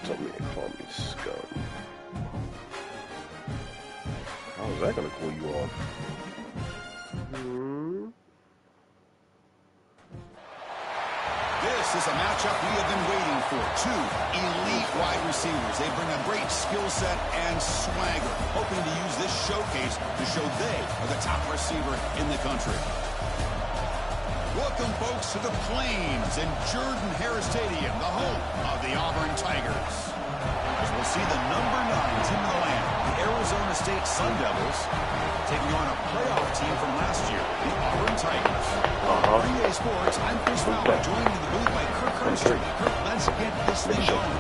Somebody call me scum. How is that gonna cool you off? This is a matchup we have been waiting for. Two elite wide receivers. They bring a great skill set and swagger, hoping to use this showcase to show they are the top receiver in the country. Welcome, folks, to the Plains in Jordan-Hare Stadium, the home of the Auburn Tigers. As we'll see the number 9 team in the land, the Arizona State Sun Devils, taking on a playoff team from last year, the Auburn Tigers. Green Sports, I'm Chris Fowler, joined in the booth by Kirk Herbstreit. Kirk, let's get this thing going.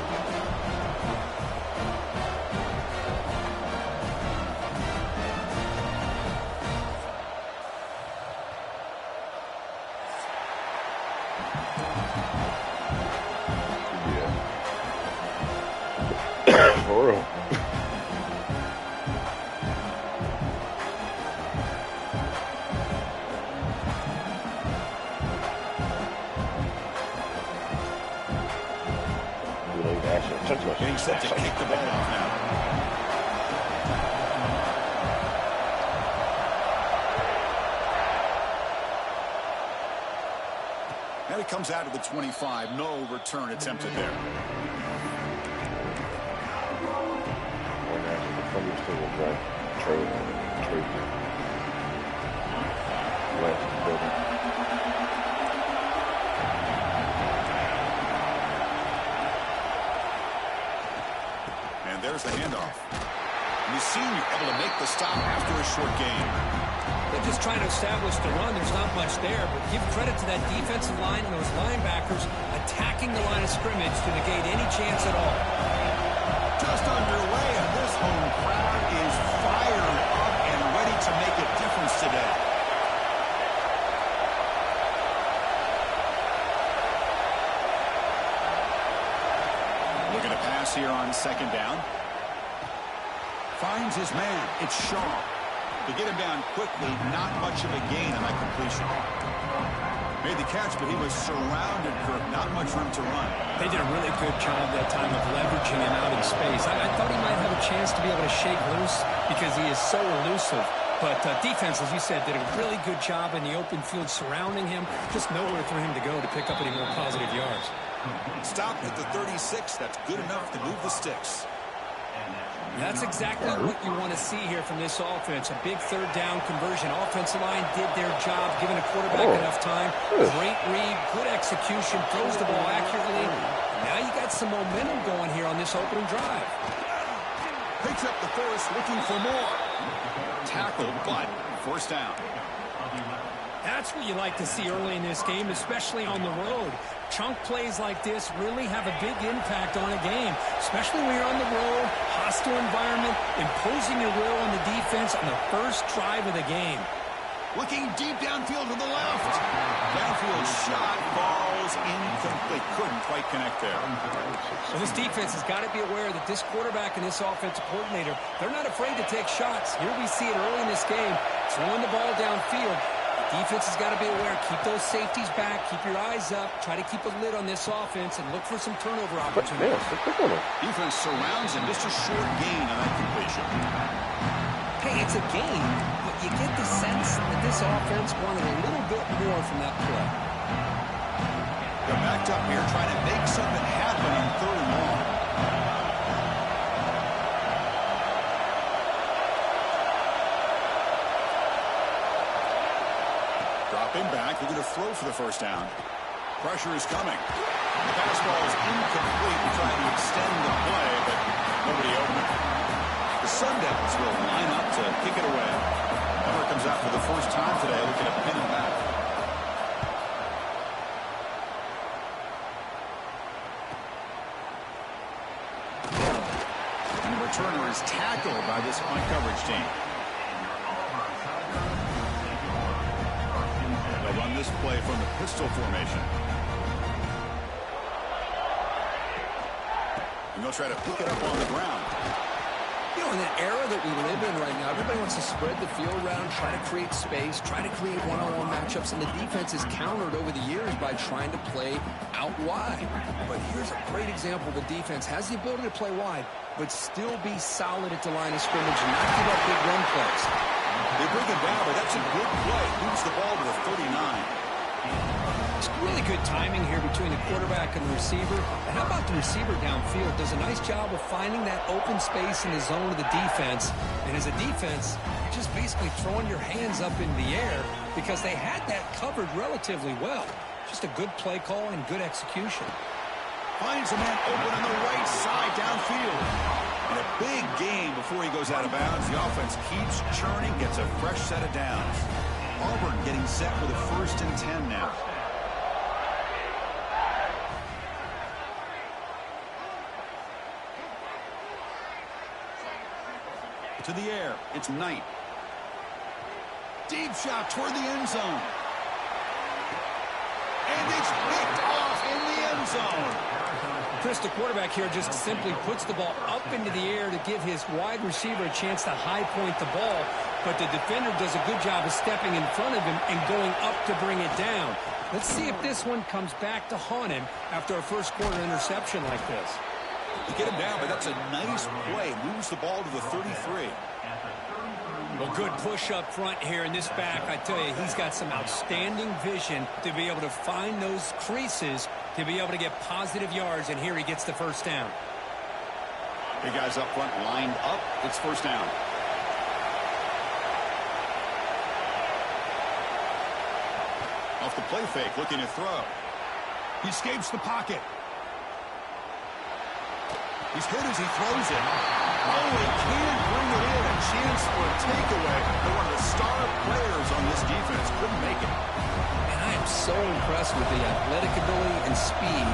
Getting set to kick the ball off now. And it comes out of the 25. No return attempted there. There's the handoff. And the senior able to make the stop after a short gain. They're just trying to establish the run. There's not much there, but give credit to that defensive line and those linebackers attacking the line of scrimmage to negate any chance at all. Just underway, and this home crowd is fired up and ready to make a difference today. Looking to pass here on second down. Finds his man. It's Shaw. To get him down quickly, not much of a gain on that completion. Made the catch, but he was surrounded, Kirk. Not much room to run. They did a really good job that time of leveraging him out in space. I thought he might have a chance to be able to shake loose because he is so elusive. But defense, as you said, did a really good job in the open field surrounding him. Just nowhere for him to go to pick up any more positive yards. Stopped at the 36. That's good enough to move the sticks. That's exactly what you want to see here from this offense. A big third down conversion. Offensive line did their job, giving a quarterback enough time. Great read, good execution, throws the ball accurately. Now you got some momentum going here on this opening drive. Picks up the first, looking for more. Tackled, but first down. That's what you like to see early in this game, especially on the road. Chunk plays like this really have a big impact on a game, especially when you're on the road, hostile environment, imposing your will on the defense on the first drive of the game. Looking deep downfield to the left. Downfield shot falls incomplete. Couldn't quite connect there. So this defense has got to be aware that this quarterback and this offensive coordinator, they're not afraid to take shots. Here we see it early in this game, throwing the ball downfield. Defense has got to be aware. Keep those safeties back. Keep your eyes up. Try to keep a lid on this offense and look for some turnover opportunities. Defense surrounds him. Just a short gain on that completion. Hey, it's a gain, but you get the sense that this offense wanted a little bit more from that play. They're backed up here trying to make something happen on third and long. Dropping back, they're going to throw for the first down. Pressure is coming. The fastball is incomplete. Trying to extend the play, but nobody open. The Sun Devils will line up to kick it away. Number comes out for the first time today, looking to pin him back. And the returner is tackled by this punt coverage team. They'll run this play from the pistol formation. And they'll try to pick it up on the ground. You know, in the era that we live in right now, everybody wants to spread the field around, try to create space, try to create one-on-one matchups, and the defense is countered over the years by trying to play out wide. But here's a great example. The defense has the ability to play wide, but still be solid at the line of scrimmage and not give up big run plays. They bring it down, but that's a good play. Moves the ball to the 39. It's really good timing here between the quarterback and the receiver. And how about the receiver downfield? Does a nice job of finding that open space in the zone of the defense. And as a defense, you're just basically throwing your hands up in the air because they had that covered relatively well. Just a good play call and good execution. Finds a man open on the right side downfield. And a big gain before he goes out of bounds. The offense keeps churning, gets a fresh set of downs. Auburn getting set with a 1st and 10 now. To the air, it's Knight. Deep shot toward the end zone. And it's picked off in the end zone. Chris, the quarterback here just simply puts the ball up into the air to give his wide receiver a chance to high point the ball. But the defender does a good job of stepping in front of him and going up to bring it down. Let's see if this one comes back to haunt him after a first-quarter interception like this. You get him down, but that's a nice play. Moves the ball to the 33. Well, good push up front here in this back. I tell you, he's got some outstanding vision to be able to find those creases, to be able to get positive yards, and here he gets the first down. Big guys up front lined up. It's first down. Off the play fake, looking to throw. He escapes the pocket. He's hit as he throws it. Oh, he can't bring it in. A chance for a takeaway. They're one of the star players on this defense. Couldn't make it. And I am so impressed with the athletic ability and speed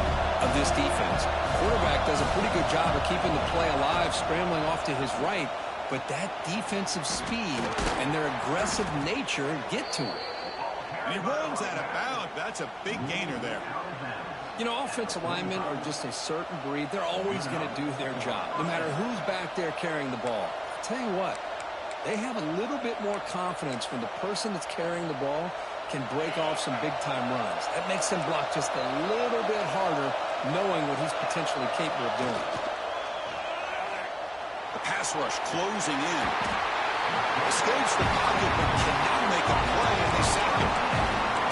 of this defense. Quarterback does a pretty good job of keeping the play alive, scrambling off to his right. But that defensive speed and their aggressive nature get to him. And he runs out of bounds. That's a big gainer there. You know, offensive linemen are just a certain breed. They're always going to do their job, no matter who's back there carrying the ball. I'll tell you what, they have a little bit more confidence when the person that's carrying the ball can break off some big-time runs. That makes them block just a little bit harder, knowing what he's potentially capable of doing. The pass rush closing in. Escapes the pocket, but cannot make a play, and they sack him.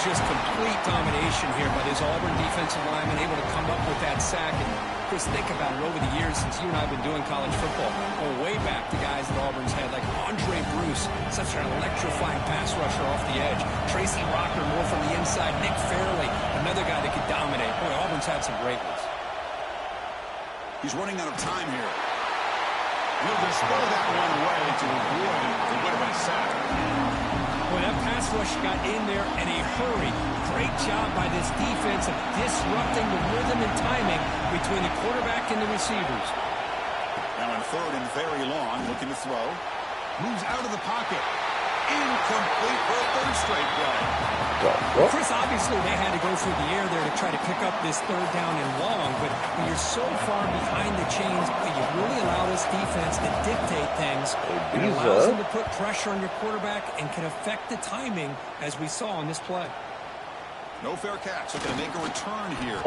Just complete domination here by this Auburn defensive lineman, able to come up with that sack. And Chris, think about it over the years since you and I have been doing college football. Going way back to guys that Auburn's had, like Andre Bruce, such an electrifying pass rusher off the edge. Tracy Rocker, more from the inside. Nick Fairley, another guy that could dominate. Boy, Auburn's had some great ones. He's running out of time here. He'll just throw that one away to avoid the would have been a sack. Boy, that pass rush got in there in a hurry. Great job by this defense of disrupting the rhythm and timing between the quarterback and the receivers. Now on 3rd and very long, looking to throw. Moves out of the pocket. Incomplete for a 3rd straight play. Chris, obviously they had to go through the air there to try to pick up this 3rd down and long, but when you're so far behind the chains, you really allow this defense to dictate things. It allows them to put pressure on your quarterback and can affect the timing, as we saw on this play. No fair catch. Looking to make a return here.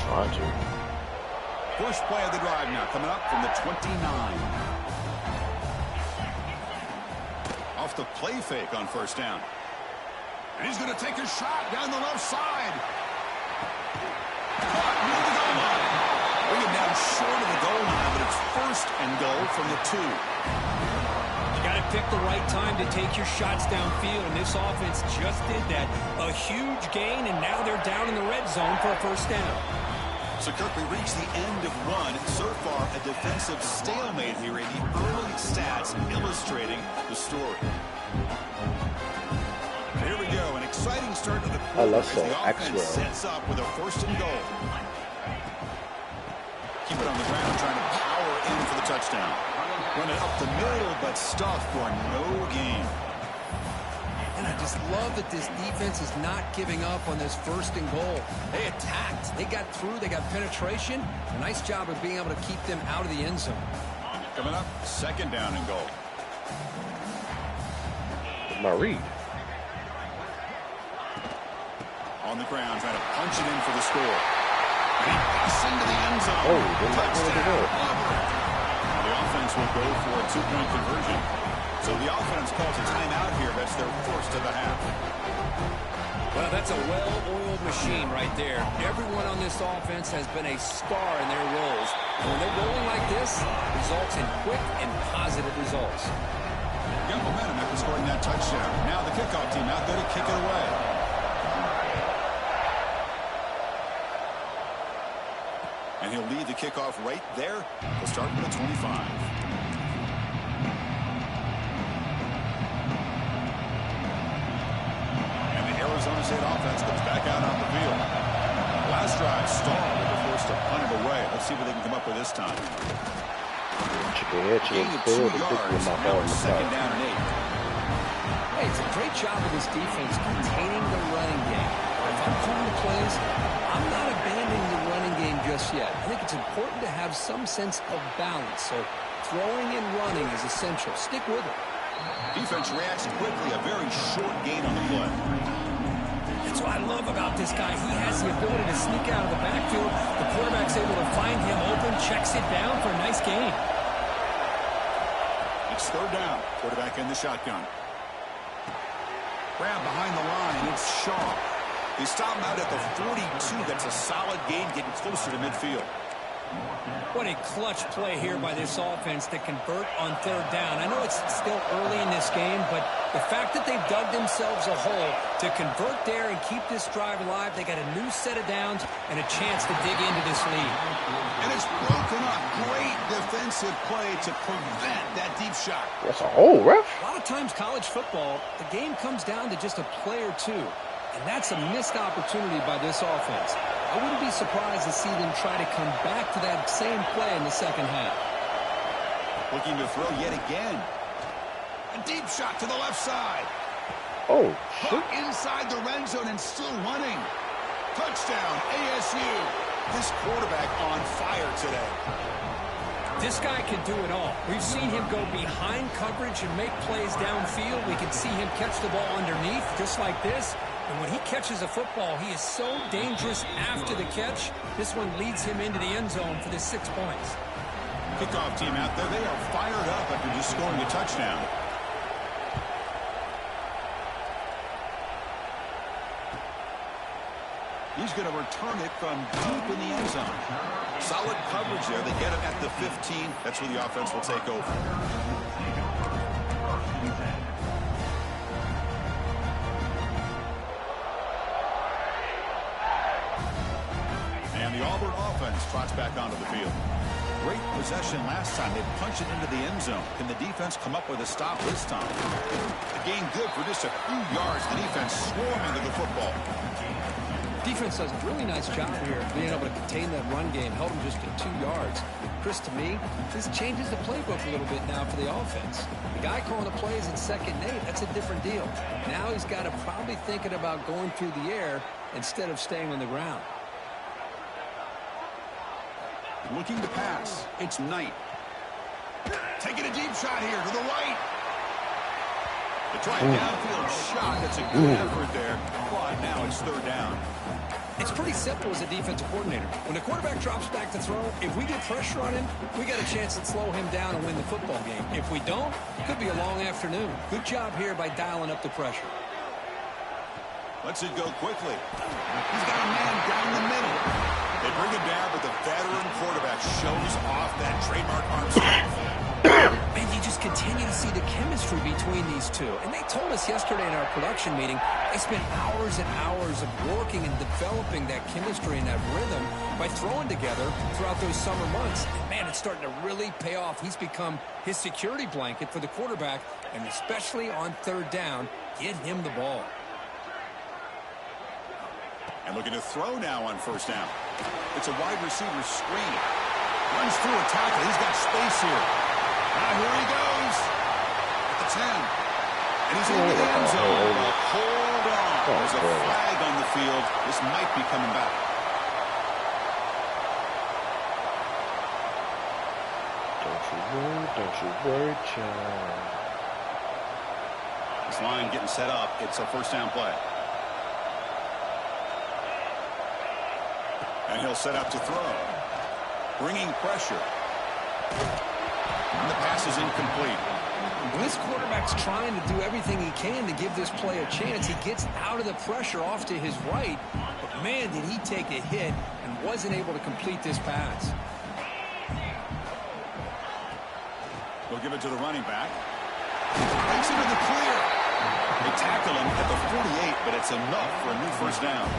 Trying to. First play of the drive now, coming up from the 29. Off the play fake on 1st down. And he's going to take a shot down the left side. Caught near the goal line. Bring him down short of the goal line, but it's 1st and goal from the 2. You got to pick the right time to take your shots downfield, and this offense just did that. A huge gain, and now they're down in the red zone for a 1st down. So, Kirk, we reached the end of one. So far, a defensive stalemate here in the early stats illustrating the story. Here we go. An exciting start to the quarter as the offense sets up with a 1st and goal. Keep it on the ground, trying to power in for the touchdown. Run it up the middle, but stuffed for no gain. And I just love that this defense is not giving up on this 1st and goal. They attacked. They got through. They got penetration. A nice job of being able to keep them out of the end zone. Coming up, 2nd down and goal. My read. On the ground, trying to punch it in for the score. He busts into the end zone. Oh, didn't want to do it. The offense will go for a 2-point conversion. So the offense calls a timeout here. That's their 1st of the half. Well, that's a well-oiled machine right there. Everyone on this offense has been a star in their roles. And when they're rolling like this, results in quick and positive results. Got momentum after scoring that touchdown. Now the kickoff team out there to kick it away. And he'll lead the kickoff right there. We'll start with the 25. Arizona State offense comes back out on the field. Last drive stalled. They were forced to punt it away. Let's see what they can come up with this time. Chicken field, 2 yards. Now it's 2nd down and 8. Hey, it's a great job of this defense containing the running game. If I'm calling the plays, I'm not abandoning the running game just yet. I think it's important to have some sense of balance. So throwing and running is essential. Stick with it. Defense reacts quickly. A very short gain on the play. That's what I love about this guy. He has the ability to sneak out of the backfield. The quarterback's able to find him open, checks it down for a nice gain. It's 3rd down. Quarterback in the shotgun. Grab behind the line. It's Shaw. He stopped out at the 42. That's a solid gain, getting closer to midfield. What a clutch play here by this offense to convert on 3rd down. I know it's still early in this game, but the fact that they've dug themselves a hole to convert there and keep this drive alive, they got a new set of downs and a chance to dig into this lead. And it's broken up. Great defensive play to prevent that deep shot. That's a hole, ref. A lot of times college football, the game comes down to just a play or two. And that's a missed opportunity by this offense. I wouldn't be surprised to see them try to come back to that same play in the 2nd half. Looking to throw yet again. A deep shot to the left side. Oh, shit. Inside the red zone and still running. Touchdown, ASU. This quarterback on fire today. This guy can do it all. We've seen him go behind coverage and make plays downfield. We can see him catch the ball underneath, just like this. And when he catches a football, he is so dangerous after the catch. This one leads him into the end zone for the 6 points. Kickoff team out there. They are fired up after just scoring a touchdown. He's going to return it from deep in the end zone. Solid coverage there. They get him at the 15. That's where the offense will take over. And the Auburn offense trots back onto the field. Great possession last time. They punched it into the end zone. Can the defense come up with a stop this time? The game good for just a few yards. The defense swarming to the football. Defense does a really nice job here being able to contain that run game, held him just to 2 yards. Chris, to me, this changes the playbook a little bit now for the offense. The guy calling the plays at 2nd and 8, that's a different deal. Now he's got to probably thinking about going through the air instead of staying on the ground. Looking to pass. It's Knight. Taking a deep shot here to the right. The try downfield shot. That's a good effort there. But now it's 3rd down. It's pretty simple as a defensive coordinator. When the quarterback drops back to throw, if we get pressure on him, we got a chance to slow him down and win the football game. If we don't, it could be a long afternoon. Good job here by dialing up the pressure. Lets it go quickly. He's got a man down the middle. They bring him down, but the veteran quarterback shows off that trademark arm strength. And you just continue to see the chemistry between these two. And they told us yesterday in our production meeting, they spent hours and hours of working and developing that chemistry and that rhythm by throwing together throughout those summer months. And man, it's starting to really pay off. He's become his security blanket for the quarterback, and especially on 3rd down, get him the ball. And looking to throw now on 1st down. It's a wide receiver screen. Runs through a tackle. He's got space here. Now here he goes. At the 10. And he's into the end zone. But hold on. There's a boy. flag on the field. This might be coming back. Don't you worry, child. This line getting set up. It's a first down play. And he'll set up to throw. Bringing pressure. And the pass is incomplete. When this quarterback's trying to do everything he can to give this play a chance, he gets out of the pressure off to his right. But, man, did he take a hit and wasn't able to complete this pass. They'll give it to the running back. Breaks into the clear. They tackle him at the 48, but it's enough for a new first down.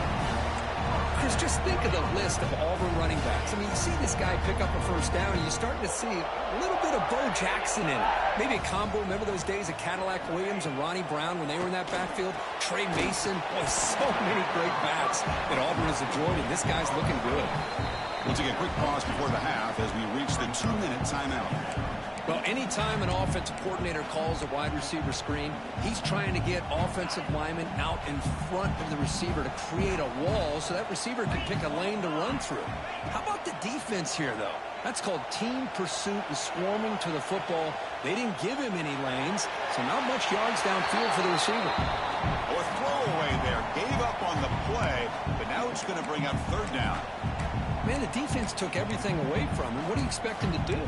Chris, just think of the list of Auburn running backs. I mean, you see this guy pick up a first down, and you're starting to see a little bit of Bo Jackson in it. Maybe a combo. Remember those days of Cadillac Williams and Ronnie Brown when they were in that backfield? Trey Mason. Boy, so many great backs that Auburn has enjoyed, and this guy's looking good. We'll take a quick pause before the half as we reach the 2-minute timeout. Well, anytime an offensive coordinator calls a wide receiver screen, he's trying to get offensive linemen out in front of the receiver to create a wall so that receiver can pick a lane to run through. How about the defense here, though? That's called team pursuit and swarming to the football. They didn't give him any lanes, so not much yards downfield for the receiver. Oh, a throwaway there. Gave up on the play, but now it's going to bring up third down. Man, the defense took everything away from him. What do you expect him to do?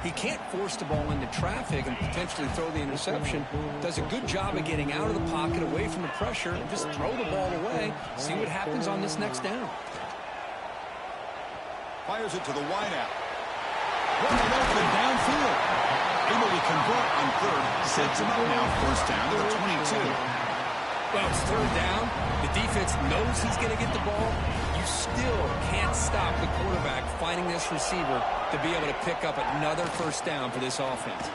He can't force the ball into traffic and potentially throw the interception. Does a good job of getting out of the pocket, away from the pressure, and just throw the ball away. See what happens on this next down. Fires it to the wideout. Wide open downfield. Able to convert on third. Sets him up now. First down to the 22. Well, it's third down. The defense knows he's going to get the ball. You still can't stop the quarterback finding this receiver to be able to pick up another first down for this offense.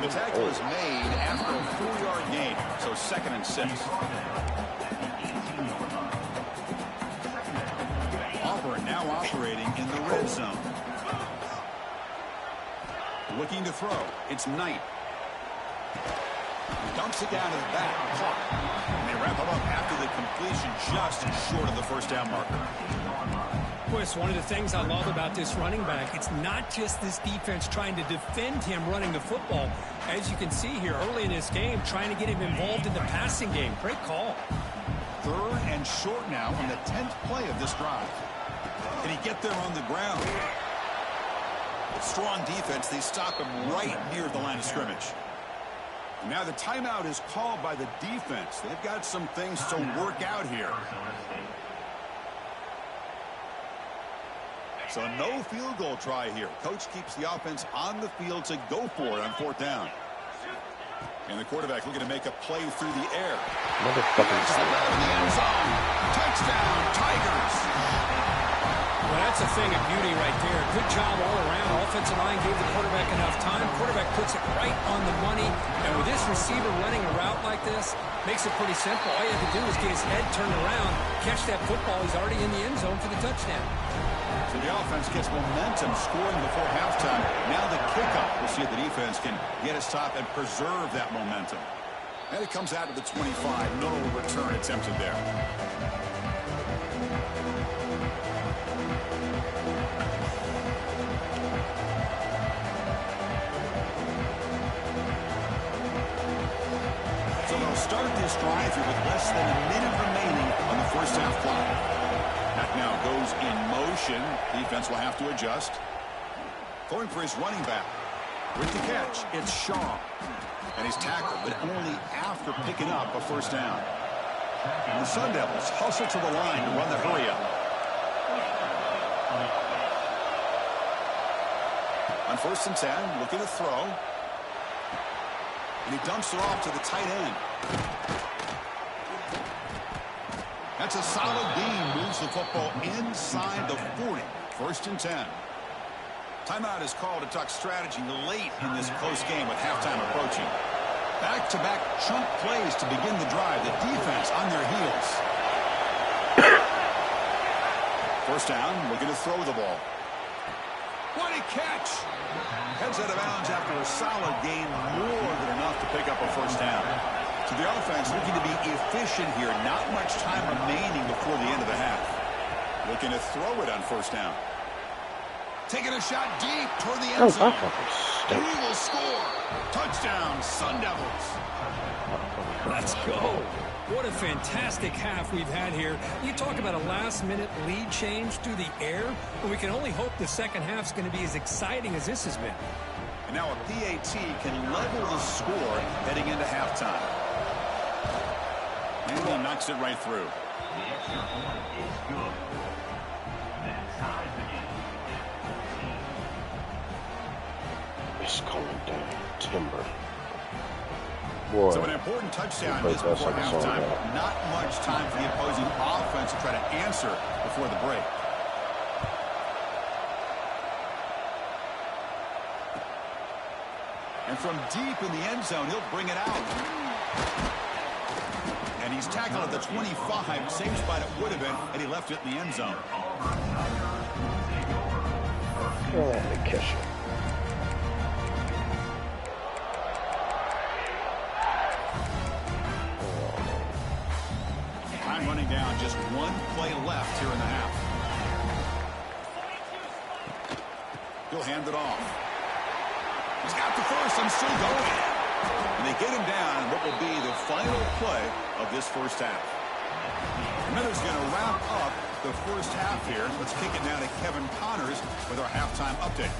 The tackle is made after a 4-yard gain, so 2nd and 6. Auburn now operating in the red zone. Looking to throw. It's Knight. He dumps it down to the back. Caught. And they wrap him up after the completion just short of the first down marker. Boy, it's one of the things I love about this running back. It's not just this defense trying to defend him running the football. As you can see here early in this game, trying to get him involved in the passing game. Great call. 3rd and short now on the 10th play of this drive. Can he get there on the ground? With strong defense, they stop him right near the line of scrimmage. And now the timeout is called by the defense. They've got some things to work out here. So no field goal try here. Coach keeps the offense on the field to go for it on 4th down. And the quarterback looking to make a play through the air. Motherfucking In the end zone. Touchdown, Tigers. Well, that's a thing of beauty right there. Good job all around. Offensive line gave the quarterback enough time. Quarterback puts it right on the money. And with this receiver running a route like this, makes it pretty simple. All you have to do is get his head turned around, catch that football. He's already in the end zone for the touchdown. So the offense gets momentum, scoring before halftime. Now the kickoff. We'll see if the defense can get a stop and preserve that momentum. And it comes out to the 25. No return attempted there. So they'll start this drive here with less than a minute remaining on the first half clock. That now goes in motion. Defense will have to adjust. Going for his running back. With the catch, it's Shaw. And he's tackled, but only after picking up a first down. And the Sun Devils hustle to the line to run the hurry up. On 1st and 10, looking to throw. And he dumps it off to the tight end. That's a solid gain. Moves the football inside the 40. 1st and 10. Timeout is called to talk strategy late in this close game with halftime approaching. Back-to-back chunk plays to begin the drive. The defense on their heels. 1st down, looking to throw the ball. What a catch. Heads out of bounds after a solid gain, more than enough to pick up a first down. So the offense looking to be efficient here. Not much time remaining before the end of the half. Looking to throw it on first down. Taking a shot deep toward the end zone. The Eagles score. Touchdown, Sun Devils. Let's go. What a fantastic half we've had here. You talk about a last-minute lead change through the air, but we can only hope the second half's going to be as exciting as this has been. And now a PAT can level the score heading into halftime. And he knocks it right through. The extra point is good. That ties the game. It's coming down. Timber. Boy. So an important touchdown is before halftime. Not much time for the opposing offense to try to answer before the break. And from deep in the end zone, he'll bring it out. And he's tackled at the 25. Same spot it would have been, and he left it in the end zone. Oh, let me catch it. Time running down, just one play left here in the half. He'll hand it off. He's got the first and still going. And they get him down in what will be the final play of this first half. Miller's going to wrap up the first half here. Let's kick it now to Kevin Connors with our halftime update.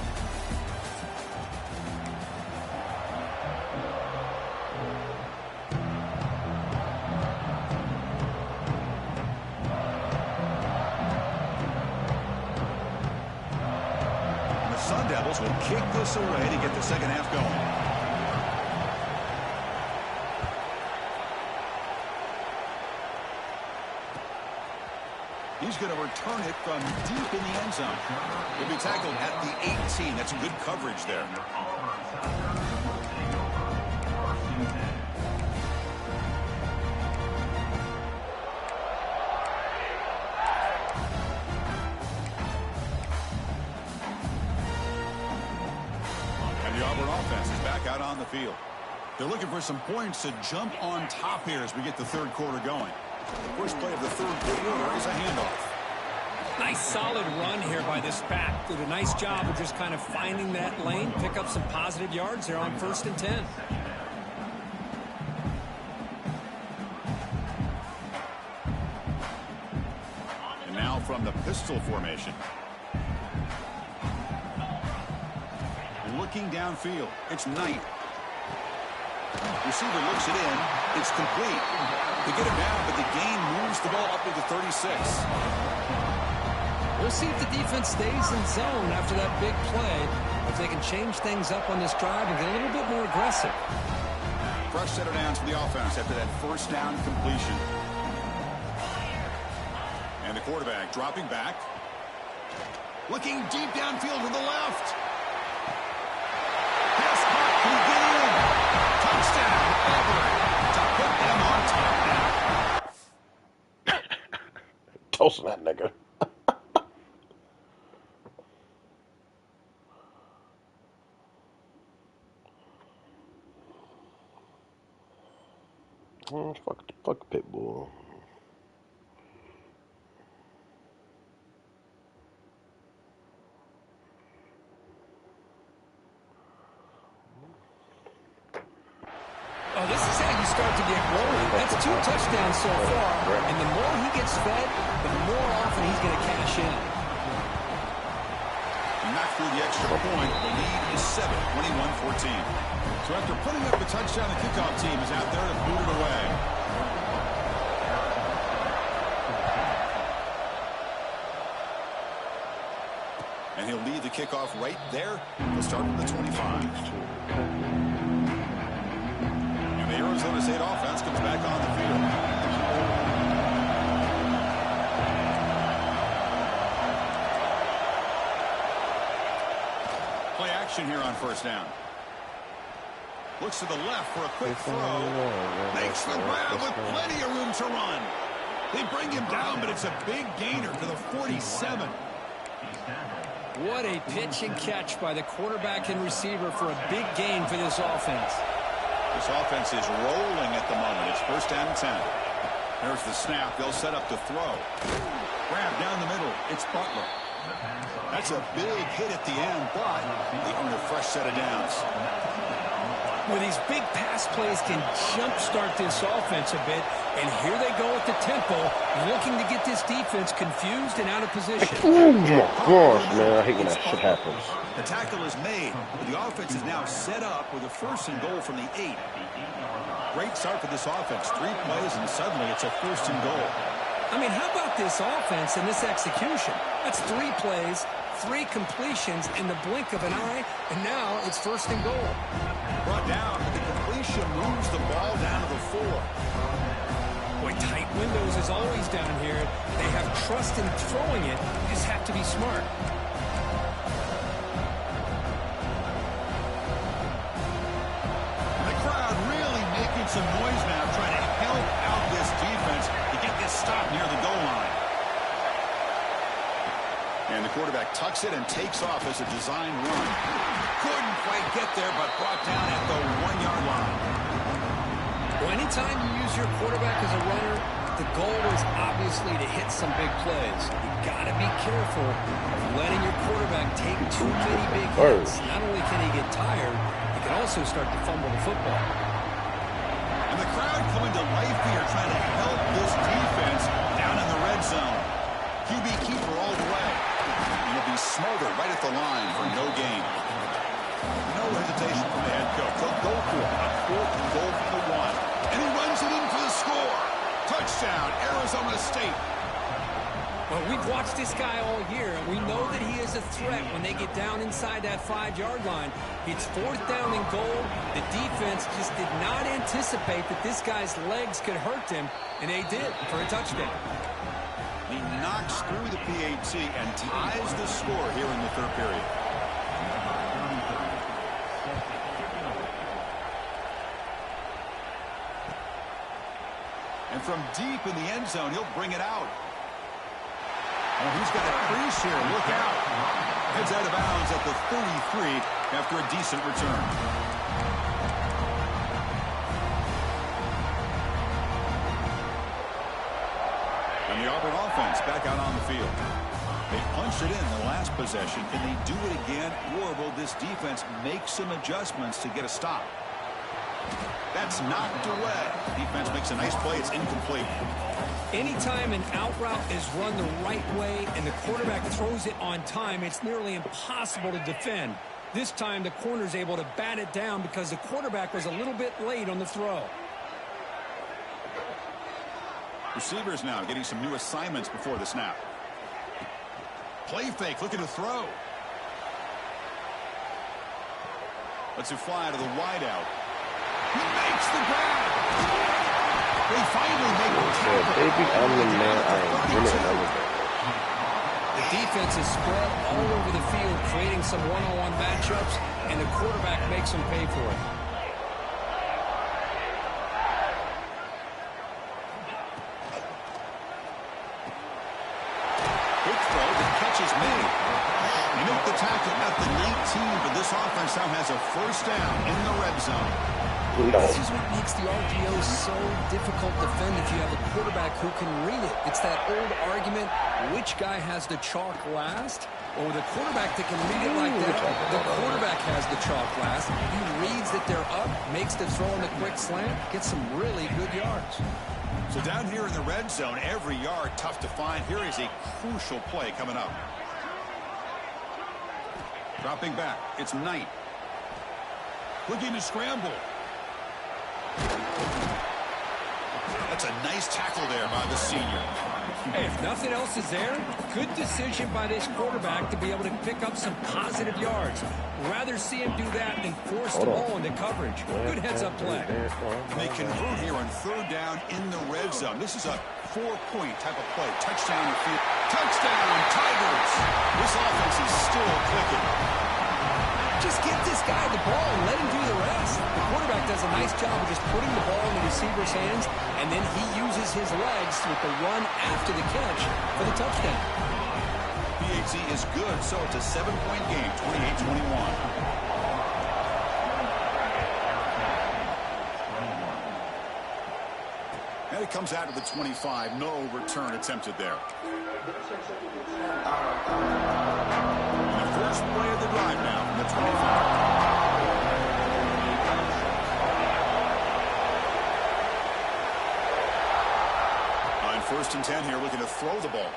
Sun Devils will kick this away to get the second half going. He's going to return it from deep in the end zone. He'll be tackled at the 18. That's good coverage there. Offense is back out on the field. They're looking for some points to jump on top here as we get the third quarter going. The first play of the third quarter is a handoff. Nice solid run here by this back. Did a nice job of just kind of finding that lane, pick up some positive yards there on 1st and 10. And now from the pistol formation. Looking downfield. It's Knight. Receiver looks it in. It's complete. They get it down, but the gain moves the ball up to the 36. We'll see if the defense stays in zone after that big play, if they can change things up on this drive and get a little bit more aggressive. Fresh set of downs for the offense after that first down completion. And the quarterback dropping back. Looking deep downfield to the left. Can he get in? Touchdown, Auburn, to put them on top now. Toasting that nigga. Oh, fuck Pitbull. Oh, this is how you start to get rolling. That's 2 touchdowns so far, and the more he gets fed, the more often he's going to cash in. Not through the extra point. The lead is 7, 21-14. So after putting up a touchdown, the kickoff team is out there to boot it away. And he'll lead the kickoff right there. He'll start with the 25. And the Arizona State offense comes back on the field. Play action here on first down. Looks to the left for a quick throw. Makes the grab with plenty of room to run. They bring him down, but it's a big gainer to the 47. What a pitch and catch by the quarterback and receiver for a big gain for this offense. This offense is rolling at the moment. It's first down and 10. There's the snap. They'll set up to throw. Grab down the middle. It's Butler. That's a big hit at the end, but they earn a fresh set of downs. Well, these big pass plays can jumpstart this offense a bit, and here they go at the tempo, looking to get this defense confused and out of position. Oh my gosh, man, I hate when that shit happens. The tackle is made, but the offense is now set up with a first and goal from the 8. Great start for this offense. 3 plays, and suddenly it's a first and goal. I mean, how about this offense and this execution? That's 3 plays, 3 completions in the blink of an eye, and now it's first and goal. Brought down, the completion moves the ball down to the 4. Boy, tight windows is always down here. They have trust in throwing it. You just have to be smart. The crowd really making some noise now, trying to help out this defense to get this stop near the goal line. And the quarterback tucks it and takes off as a design run. Couldn't quite get there, but brought down at the 1-yard line. Well, anytime you use your quarterback as a runner, the goal is obviously to hit some big plays. You got to be careful of letting your quarterback take too many big hits. Not only can he get tired, he can also start to fumble the football. And the crowd coming to life here, trying to help this defense down in the red zone. QB keeper all the way. And he'll be smothered right at the line for no gain. No hesitation from the head coach. They'll go for it. A 4th and goal from the 1. And he runs it in for the score. Touchdown, Arizona State. Well, we've watched this guy all year, and we know that he is a threat when they get down inside that 5-yard line. It's 4th down and goal. The defense just did not anticipate that this guy's legs could hurt him, and they did for a touchdown. He knocks through the PAT and ties the score here in the 3rd period. And from deep in the end zone, he'll bring it out. Oh, he's got a crease here. Look out. Heads out of bounds at the 33 after a decent return. And the Auburn offense back out on the field. They punched it in the last possession. Can they do it again, or will this defense make some adjustments to get a stop? That's knocked away. Defense makes a nice play. It's incomplete. Anytime an out route is run the right way and the quarterback throws it on time, it's nearly impossible to defend. This time the corner's able to bat it down because the quarterback was a little bit late on the throw. Receivers now getting some new assignments before the snap. Play fake, looking to throw. Lets it fly to the wideout. He makes the grab. They finally make the tackle. Baby, I'm the man. I am winning another day. The defense is spread all over the field, creating some one-on-one matchups, and the quarterback makes them pay for it. Quick throw, the catch is made. They make the tackle at the 19, but this offense now has a first down in the red zone. No. This is what makes the RPO so difficult to defend if you have a quarterback who can read it. It's that old argument, which guy has the chalk last? Or the quarterback that can read it like that, the quarterback has the chalk last. He reads that they're up, makes the throw on the quick slant, gets some really good yards. So down here in the red zone, every yard tough to find. Here is a crucial play coming up. Dropping back, it's Knight. Looking to scramble. That's a nice tackle there by the senior. Hey, if nothing else is there, good decision by this quarterback to be able to pick up some positive yards. Rather see him do that than force the ball into coverage. Good heads-up play. And they convert here on 3rd down in the red zone. This is a 4-point type of play. Touchdown field. Touchdown, Tigers! This offense is still clicking. Just get this guy the ball and let him do the rest. The quarterback does a nice job of just putting the ball in the receiver's hands, and then he uses his legs with the run after the catch for the touchdown. PAT consistency is good, so it's a 7-point game, 28-21. And it comes out to the 25. No return attempted there. And the first play of the drive now from the 25. On 1st and 10 here, looking to throw the ball.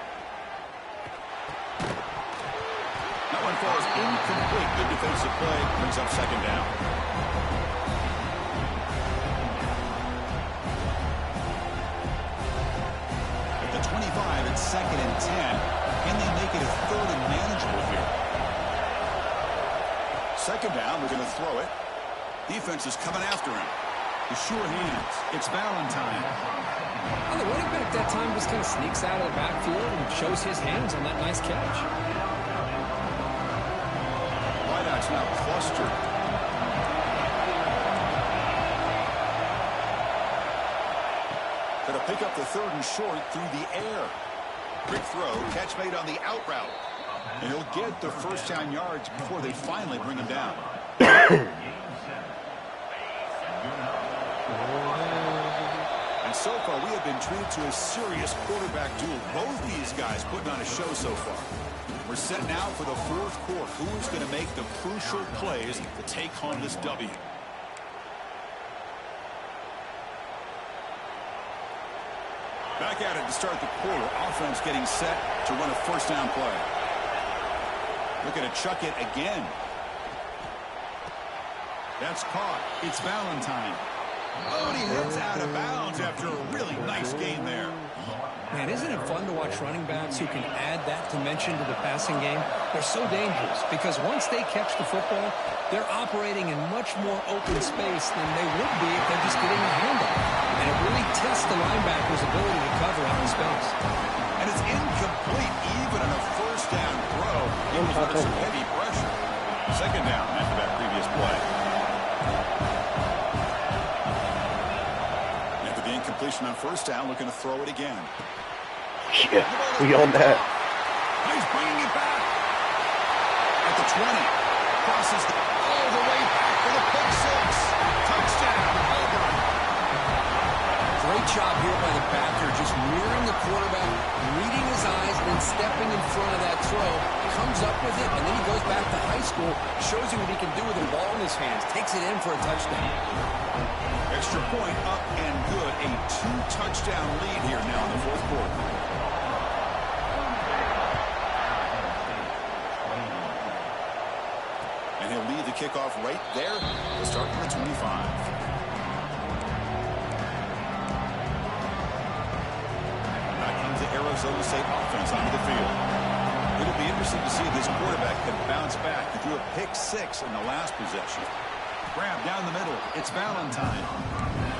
That one falls incomplete. Good defensive play. Brings up 2nd down. At the 25, it's 2nd and 10. Can they make it a 3rd and manageable here? 2nd down. We're going to throw it. Defense is coming after him. The sure hands. It's Valentine. Well, the running back that time just kind of sneaks out of the backfield and shows his hands on that nice catch. Wideouts now clustered. Going to pick up the 3rd and short through the air. Quick throw, catch made on the out route. And he'll get the 1st down yards before they finally bring him down. And so far, we have been treated to a serious quarterback duel. Both these guys putting on a show so far. We're set now for the 4th quarter. Who is going to make the crucial plays to take home this W? Back at it to start the quarter. Offense getting set to run a 1st down play. Looking to chuck it again. That's caught. It's Valentine. Oh, and he heads out of bounds after a really nice game there. Man, isn't it fun to watch running backs who can add that dimension to the passing game? They're so dangerous because once they catch the football, they're operating in much more open space than they would be if they're just getting a handoff. And it really tests the linebacker's ability to cover out in space. And it's incomplete even on a 1st down throw. He was under some heavy pressure. 2nd down after that previous play. After the incompletion on 1st down, looking to throw it again. Yeah, we on that. He's bringing it back. At the 20. Crosses all the way back for the pick 6. Touchdown, Auburn. Great job here by the backer, just mirroring the quarterback, reading his eyes, and then stepping in front of that throw. Comes up with it, and then he goes back to high school, shows you what he can do with the ball in his hands, takes it in for a touchdown. Extra point up and good. A 2-touchdown lead here now in the 4th quarter. And he'll lead the kickoff right there. We'll start from the 25. Arizona State offense onto the field. It'll be interesting to see if this quarterback can bounce back. He threw a pick 6 in the last possession. Grab down the middle. It's Valentine.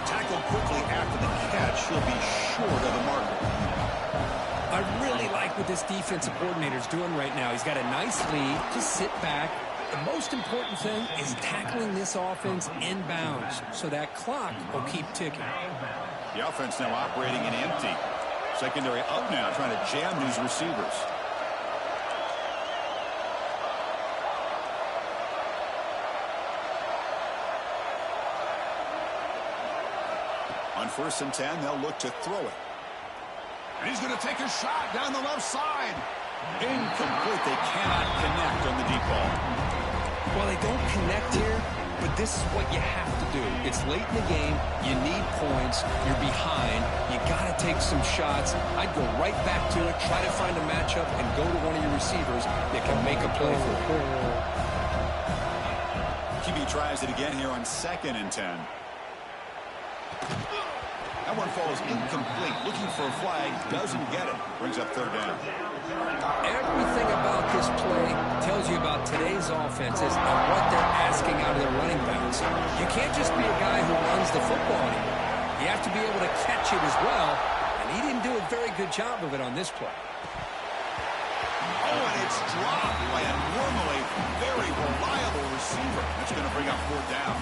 Tackled quickly after the catch. He'll be short of the marker. I really like what this defensive coordinator's doing right now. He's got a nice lead. Just sit back. The most important thing is tackling this offense inbounds so that clock will keep ticking. The offense now operating in empty. Secondary up now, trying to jam these receivers. On 1st and 10, they'll look to throw it. And he's going to take a shot down the left side. Incomplete. They cannot connect on the deep ball. Well, they don't connect here, but this is what you have to do. It's late in the game. You need points. You're behind. You got to take some shots. I'd go right back to it, try to find a matchup, and go to one of your receivers that can make a play for you. QB tries it again here on 2nd and 10. That one falls incomplete. Looking for a flag. Doesn't get it. Brings up 3rd down. Everything about this play tells you about today's offenses and what they're asking out of their running backs. You can't just be a guy who runs the football anymore. You have to be able to catch it as well, and he didn't do a very good job of it on this play. Oh, and it's dropped by a normally very reliable receiver. That's going to bring up 4th down.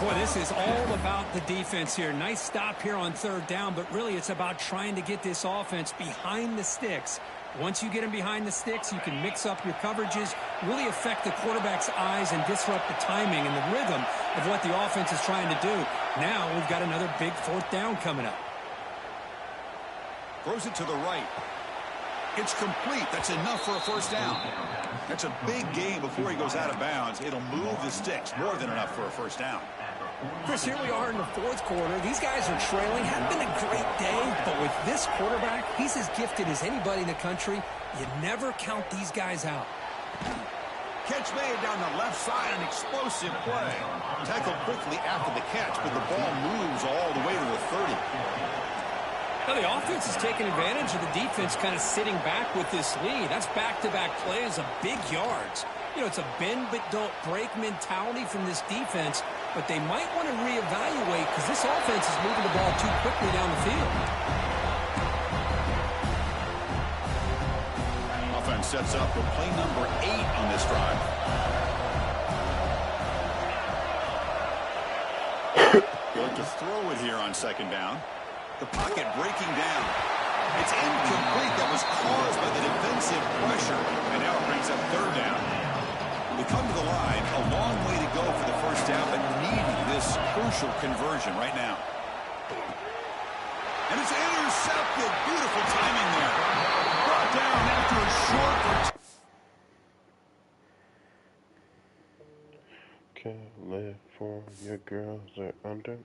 Boy, this is all about the defense here. Nice stop here on 3rd down, but really it's about trying to get this offense behind the sticks Once you get him behind the sticks, you can mix up your coverages, really affect the quarterback's eyes and disrupt the timing and the rhythm of what the offense is trying to do. Now we've got another big fourth down coming up. Throws it to the right. It's complete. That's enough for a first down. That's a big gain before he goes out of bounds. It'll move the sticks. More than enough for a first down. Chris, here we are in the fourth quarter. These guys are trailing. Hadn't been a great day, but with this quarterback, he's as gifted as anybody in the country. You never count these guys out. Catch made down the left side, an explosive play. Tackled quickly after the catch, but the ball moves all the way to the 30. Now the offense is taking advantage of the defense kind of sitting back with this lead. That's back-to-back plays of big yards. You know, it's a bend but don't break mentality from this defense, but they might want to reevaluate because this offense is moving the ball too quickly down the field. Offense sets up with play number 8 on this drive. Going to throw it here on second down. The pocket breaking down. It's incomplete. That was caused by the defensive pressure. And now it brings up third down. We come to the line. A long way to go for the first down, but needing this crucial conversion right now. And it's intercepted. Beautiful timing there. Brought down after a short. Can't live for your girls are under.